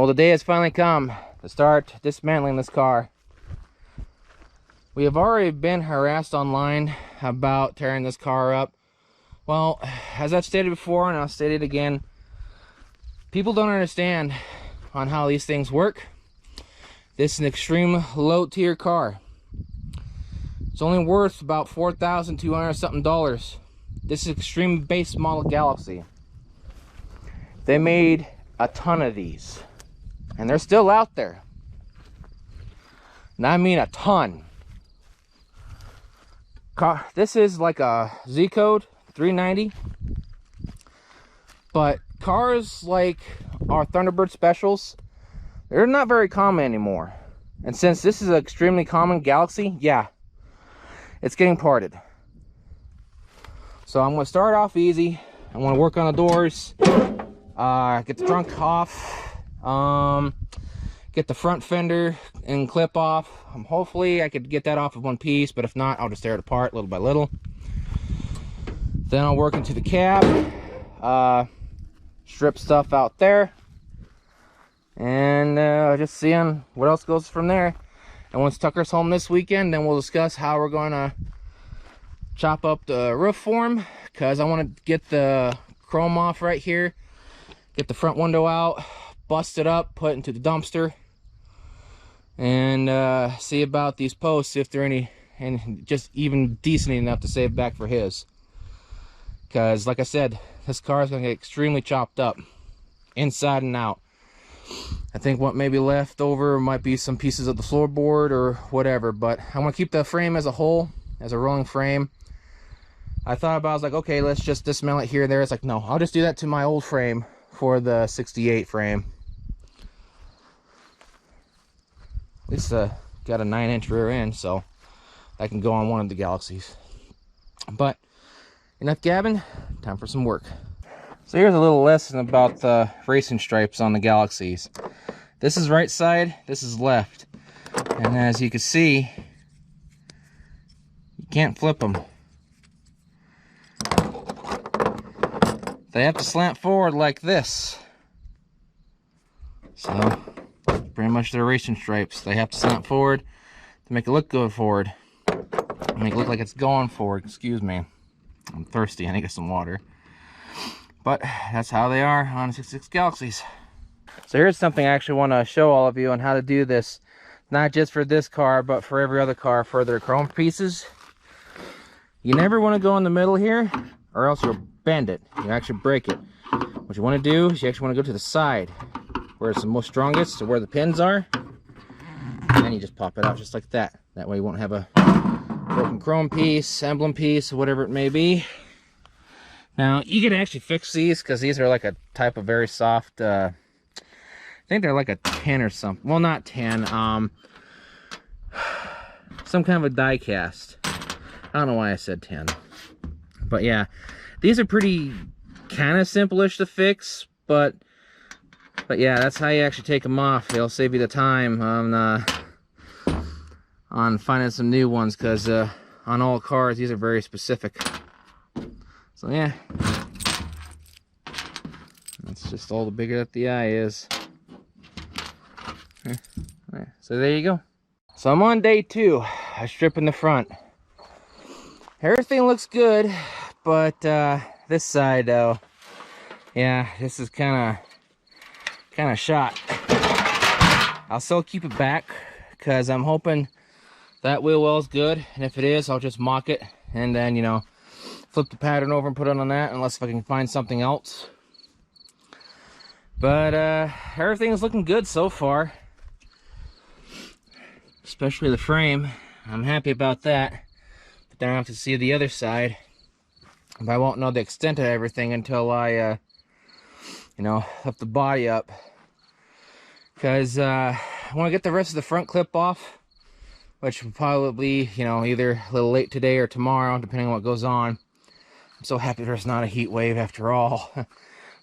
Well, the day has finally come to start dismantling this car. We have already been harassed online about tearing this car up. Well, as I've stated before, and I'll state it again, people don't understand on how these things work. This is an extreme low tier car. It's only worth about $4,200 something dollars. This is extreme base model Galaxie. They made a ton of these, and they're still out there. And I mean a ton. This is like a Z code 390, but cars like our Thunderbird specials, they're not very common anymore. And since this is an extremely common Galaxie, yeah, it's getting parted. So I'm going to start off easy. I'm going to work on the doors, get the trunk off, get the front fender and clip off. Hopefully I could get that off in one piece, but if not, I'll just tear it apart little by little. Then I'll work into the cab, strip stuff out there, and just seeing what else goes from there. And once Tucker's home this weekend, then we'll discuss how we're going to chop up the roof for him, because I want to get the chrome off right here, get the front window out, bust it up, put it into the dumpster, and see about these posts, if they're any and just even decent enough to save back for his. Because like I said, this car is going to get extremely chopped up inside and out. I think what may be left over might be some pieces of the floorboard or whatever, but I want to keep the frame as a whole, as a rolling frame. I thought about it, I was like, okay, let's just dismantle it here and there. It's like, no, I'll just do that to my old frame for the 68 frame. At least got a 9-inch rear end, so that can go on one of the Galaxies. But enough gabbing, time for some work. So here's a little lesson about the racing stripes on the Galaxies. This is right side, this is left. And as you can see, you can't flip them. They have to slant forward like this. So pretty much they're racing stripes. They have to slant forward to make it look good forward. Make it look like it's going forward. Excuse me. I'm thirsty. I need to get some water. But that's how they are on 66 Galaxies. So here's something I actually want to show all of you on how to do this. Not just for this car, but for every other car for their chrome pieces. You never want to go in the middle here, or else you'll bend it. You actually break it. What you want to do is you actually want to go to the side, where it's the most strongest, to where the pins are. And then you just pop it out just like that. That way you won't have a broken chrome piece, emblem piece, or whatever it may be. Now, you can actually fix these, because these are like a type of very soft, I think they're like a 10 or something. Well, not 10, some kind of a die cast. I don't know why I said 10. But yeah, these are pretty kind of simple-ish to fix, but yeah, that's how you actually take them off. It'll save you the time on finding some new ones, because on all cars, these are very specific. So yeah, that's just all the bigger that the eye is. So there you go. So I'm on day 2. I'm stripping the front. Everything looks good, but this side though, yeah, this is kind of shot. I'll still keep it back, because I'm hoping that wheel well is good, and if it is, I'll just mock it, and then, you know, flip the pattern over and put it on that, unless if I can find something else. But everything is looking good so far, especially the frame. I'm happy about that. But then I have to see the other side, but I won't know the extent of everything until I you know, lift the body up, because I want to get the rest of the front clip off, which will probably, you know, either a little late today or tomorrow, depending on what goes on. I'm so happy there's not a heat wave after all.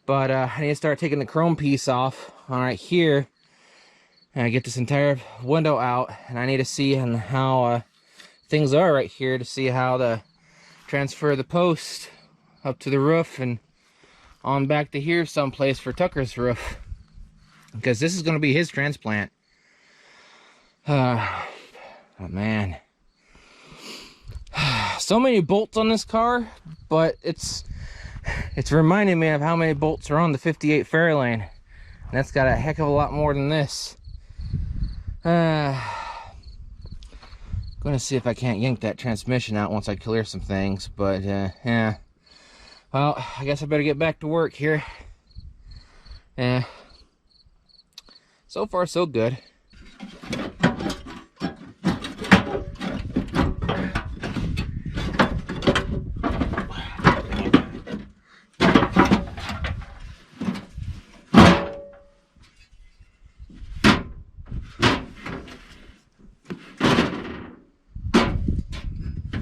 But I need to start taking the chrome piece off on right here, and I get this entire window out, and I need to see how things are right here, to see how to transfer the post up to the roof and on back to here someplace for Tucker's roof. because this is going to be his transplant. Oh man, so many bolts on this car, but it's reminding me of how many bolts are on the 58 Fairlane, and that's got a heck of a lot more than this. Gonna see if I can't yank that transmission out once I clear some things, but yeah. Well, I guess I better get back to work here. Yeah. So far, so good.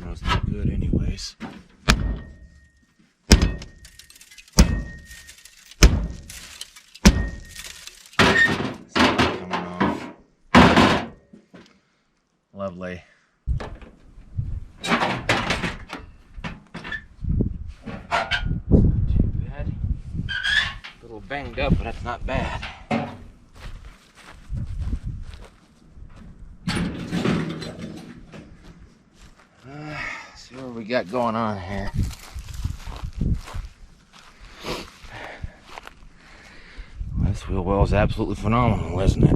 That's not good anyways. Lovely. Not too bad. A little banged up, but that's not bad. See what we got going on here. This wheel well is absolutely phenomenal, isn't it?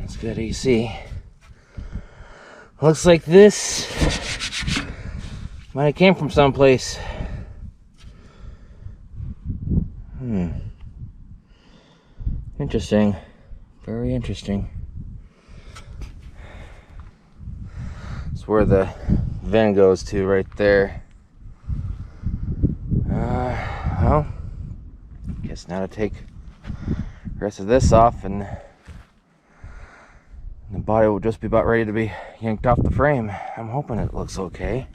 It's good AC. Looks like this might have came from someplace. Interesting. Very interesting. It's where the VIN goes to right there. Well, guess now to take the rest of this off, and the body will just be about ready to be yanked off the frame. I'm hoping it looks okay.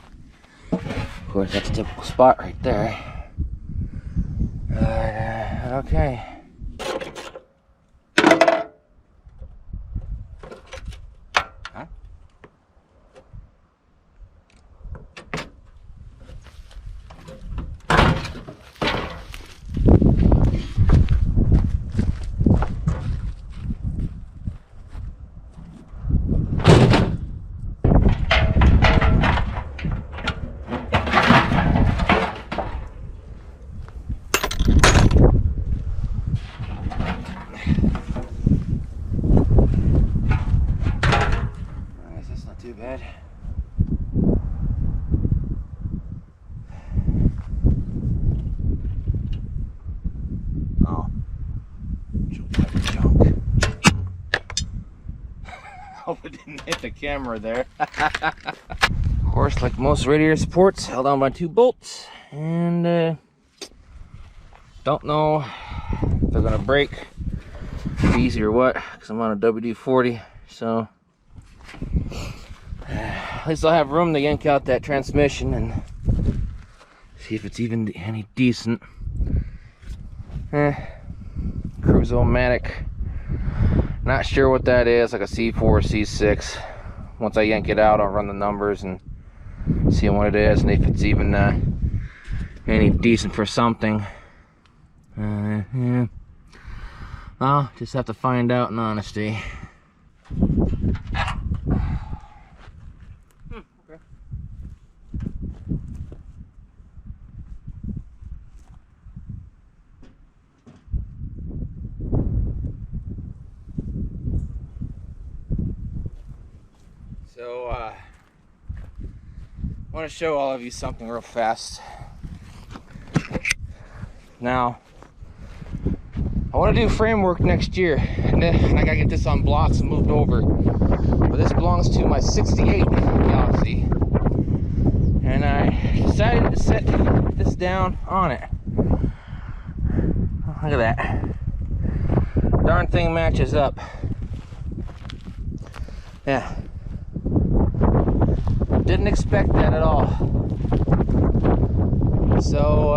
Of course, that's a typical spot right there. Okay. Huh? Too bad. Oh, junk. Hope it didn't hit the camera there. Of course, like most radiator supports, held on by 2 bolts, and don't know if they're gonna break easy or what, because I'm on a WD-40, so at least I'll have room to yank out that transmission and see if it's even any decent. Cruise-o-matic. Not sure what that is, like a C4 or C6. Once I yank it out, I'll run the numbers and see what it is and if it's even any decent for something. Yeah. I'll just have to find out in honesty. So, I want to show all of you something real fast. Now, I want to do framework next year, and I gotta get this on blocks and moved over. But this belongs to my '68 Galaxie, and I decided to set this down on it. Oh, look at that. Darn thing matches up. Yeah. Didn't expect that at all. So,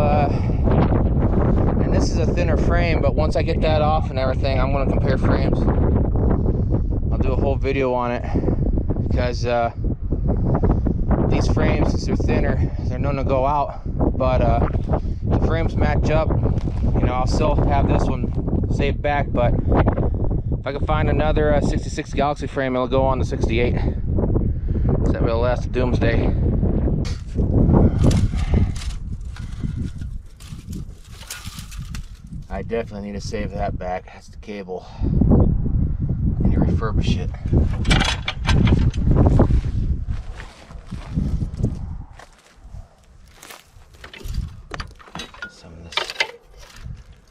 and this is a thinner frame, but once I get that off and everything, I'm going to compare frames. I'll do a whole video on it because these frames, since they're thinner, they're known to go out, but the frames match up. You know, I'll still have this one saved back, but if I can find another 66 Galaxie frame, it'll go on the 68. So that will last to doomsday. I definitely need to save that back. That's the cable. I need to refurbish it. Some of this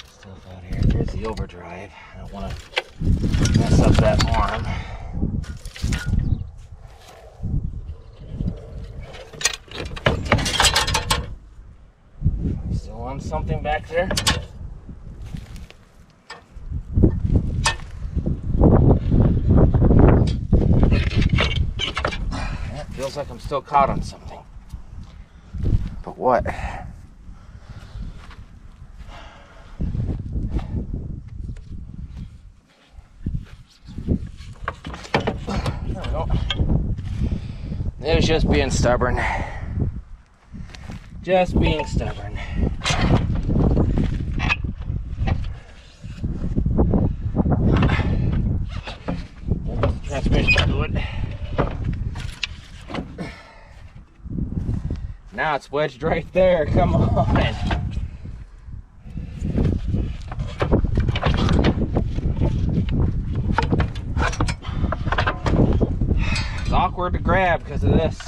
stuff out here. There's the overdrive. I don't want to mess up that arm. Still on something back there? Feels like I'm still caught on something. But what? I don't know. It was just being stubborn. Just being stubborn. Transmission fluid. Now it's wedged right there. Come on. It's awkward to grab because of this.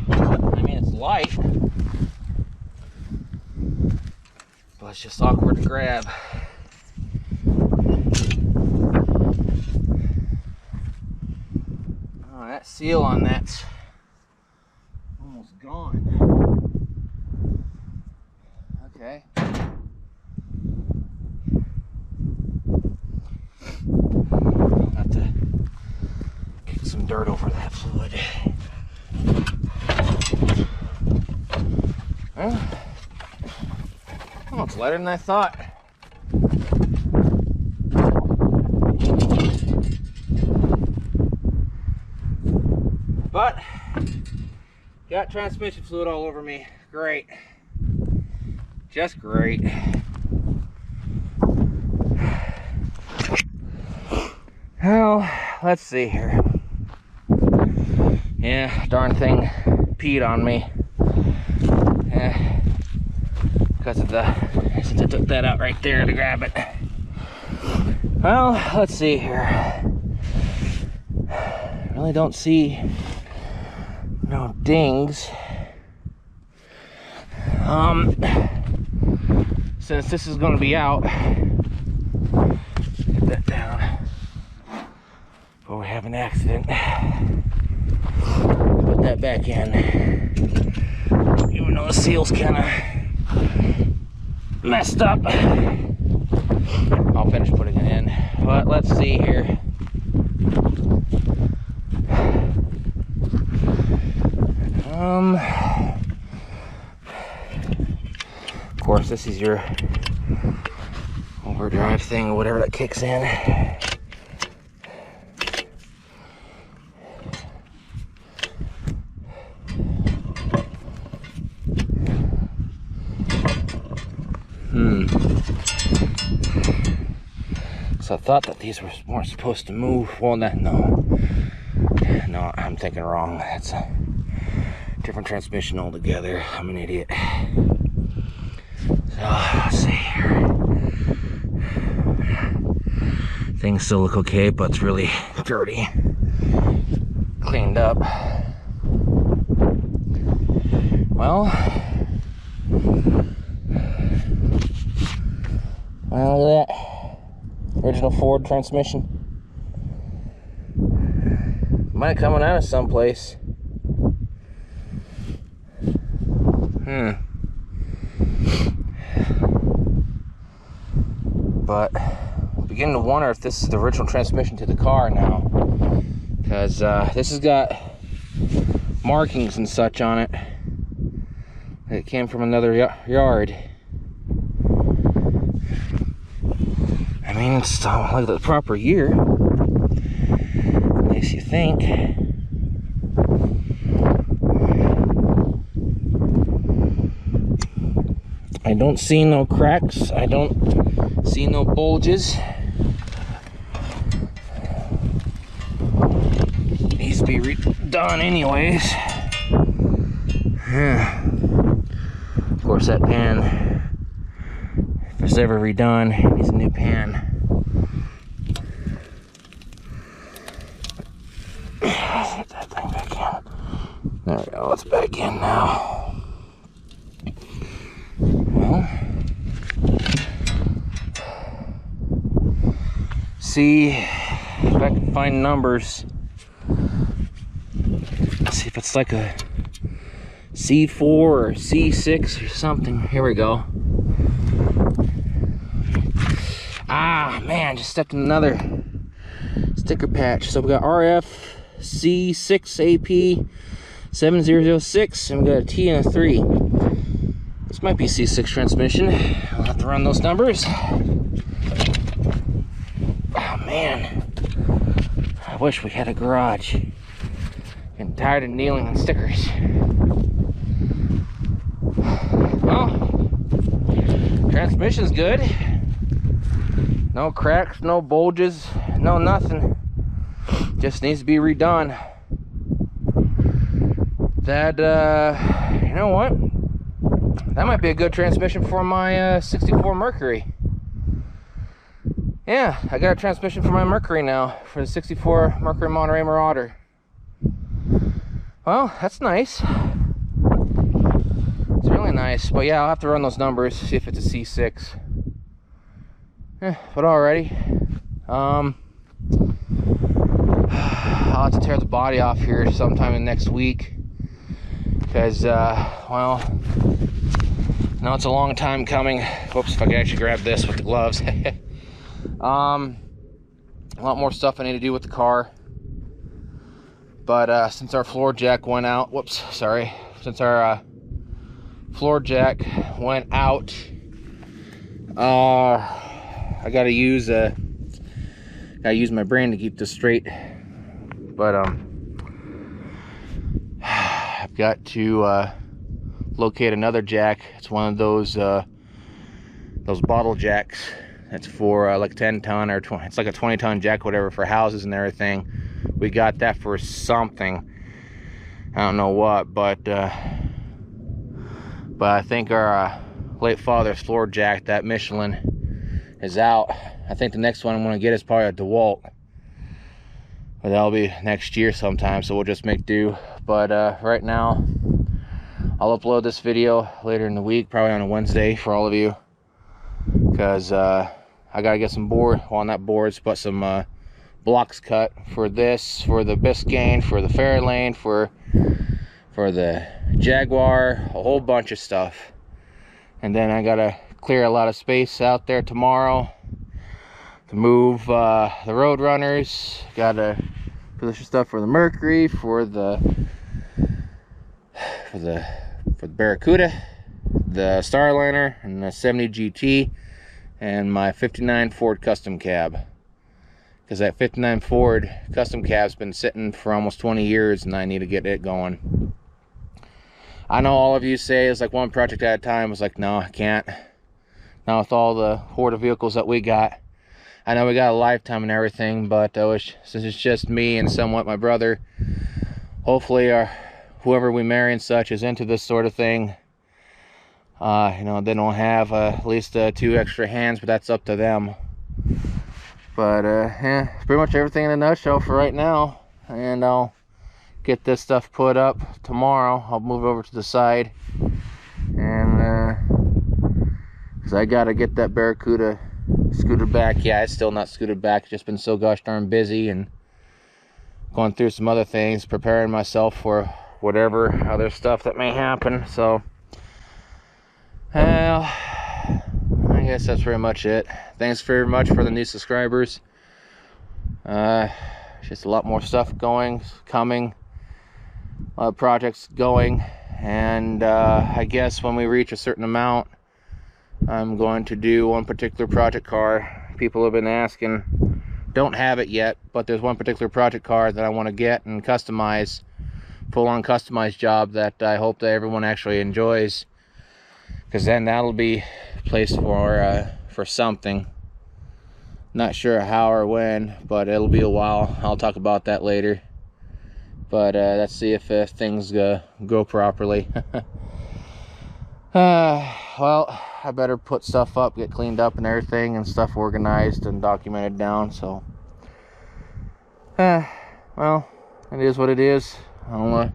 I mean, it's light, but it's just awkward to grab. That seal on that's almost gone. Okay. I'll have to kick some dirt over that fluid. Well, it's lighter than I thought. But got transmission fluid all over me. Great. Just great. Well, let's see here. Yeah, darn thing peed on me. Yeah, because of since I took that out right there to grab it. Well, let's see here. Really don't see no dings. Since this is going to be out, get that down before we have an accident. Put that back in, even though the seal's kind of messed up. I'll finish putting it in, but let's see here. Of course, this is your overdrive thing or whatever that kicks in. So I thought that these weren't supposed to move. Well, no, I'm thinking wrong. That's a different transmission altogether. I'm an idiot. So let's see here. Things still look okay, but it's really dirty. Cleaned up. Well, look at that. Original Ford transmission. Might have coming out of someplace. But I'm beginning to wonder if this is the original transmission to the car now, because this has got markings and such on it. It came from another yard. mean, it's like the proper year. At least you think. I don't see no cracks. I don't see no bulges. Needs to be redone anyways. Of course, that pan, if it's ever redone, needs a new pan. Let's get that thing back in. There we go, it's back in now. Well, see if I can find numbers. See if it's like a C4 or C6 or something. Here we go. Ah, man, just stepped in another sticker patch. So we got RF C6AP 7006, and we got a T and a 3. This might be C6 transmission. I'll have to run those numbers. Oh, man. I wish we had a garage. Getting tired of kneeling on stickers. Well, transmission's good. No cracks, no bulges, no nothing. Just needs to be redone. That, you know what? That might be a good transmission for my 64 Mercury. Yeah, I got a transmission for my Mercury now, for the 64 Mercury Monterey Marauder. Well, that's nice. It's really nice. But yeah, I'll have to run those numbers, see if it's a C6. But alrighty. I'll have to tear the body off here sometime in next week. Because, well, no, it's a long time coming. Whoops, if I could actually grab this with the gloves. A lot more stuff I need to do with the car. But since our floor jack went out, since our floor jack went out, I gotta use my brain to keep this straight. But I've got to locate another jack. It's one of those bottle jacks. It's for like 10-ton or 20. It's like a 20-ton jack, whatever, for houses and everything. We got that for something. I don't know what, but I think our late father's floor jack, that Michelin, is out. I think the next one I'm gonna get is probably a DeWalt, but that'll be next year sometime. So we'll just make do. But right now, I'll upload this video later in the week, probably on a Wednesday for all of you, because I gotta get some board. Well, not boards, but some blocks cut for this, for the Biscayne, for the Fairlane, for the Jaguar, a whole bunch of stuff. And then I gotta clear a lot of space out there tomorrow to move the Roadrunners. Gotta position stuff for the Mercury, for the Barracuda, the Starliner, and the 70 GT, and my 59 Ford Custom Cab. Because that 59 Ford Custom Cab's been sitting for almost 20 years, and I need to get it going. I know all of you say it's like one project at a time. It's like, no, I can't. Now with all the horde of vehicles that we got, I know we got a lifetime and everything, but since it's just me and somewhat my brother, hopefully whoever we marry and such is into this sort of thing. You know, they don't have at least 2 extra hands, but that's up to them. But yeah, it's pretty much everything in a nutshell for right now. And I'll get this stuff put up tomorrow. I'll move over to the side, and because I gotta get that Barracuda scooted back. Yeah, it's still not scooted back. It's just been so gosh darn busy and going through some other things, preparing myself for whatever other stuff that may happen. So well, I guess that's pretty much it. Thanks very much for the new subscribers. Just a lot more stuff coming, a lot of projects going, and I guess when we reach a certain amount, I'm going to do one particular project car People have been asking. Don't have it yet, but there's one particular project car that I want to get and customize, full-on customized job that I hope that everyone actually enjoys, because then that'll be placed for something. Not sure how or when, but it'll be a while. I'll talk about that later. But let's see if things go properly. Well, I better put stuff up, get cleaned up and everything, and stuff organized and documented down. So well, it is what it is. I'll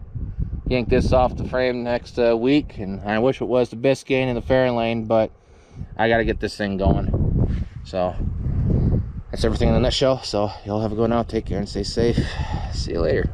yank this off the frame next week, and I wish it was the Biscayne and the Fairlane, but I gotta get this thing going. So that's everything in the nutshell. So y'all have a good one out, take care and stay safe. See you later.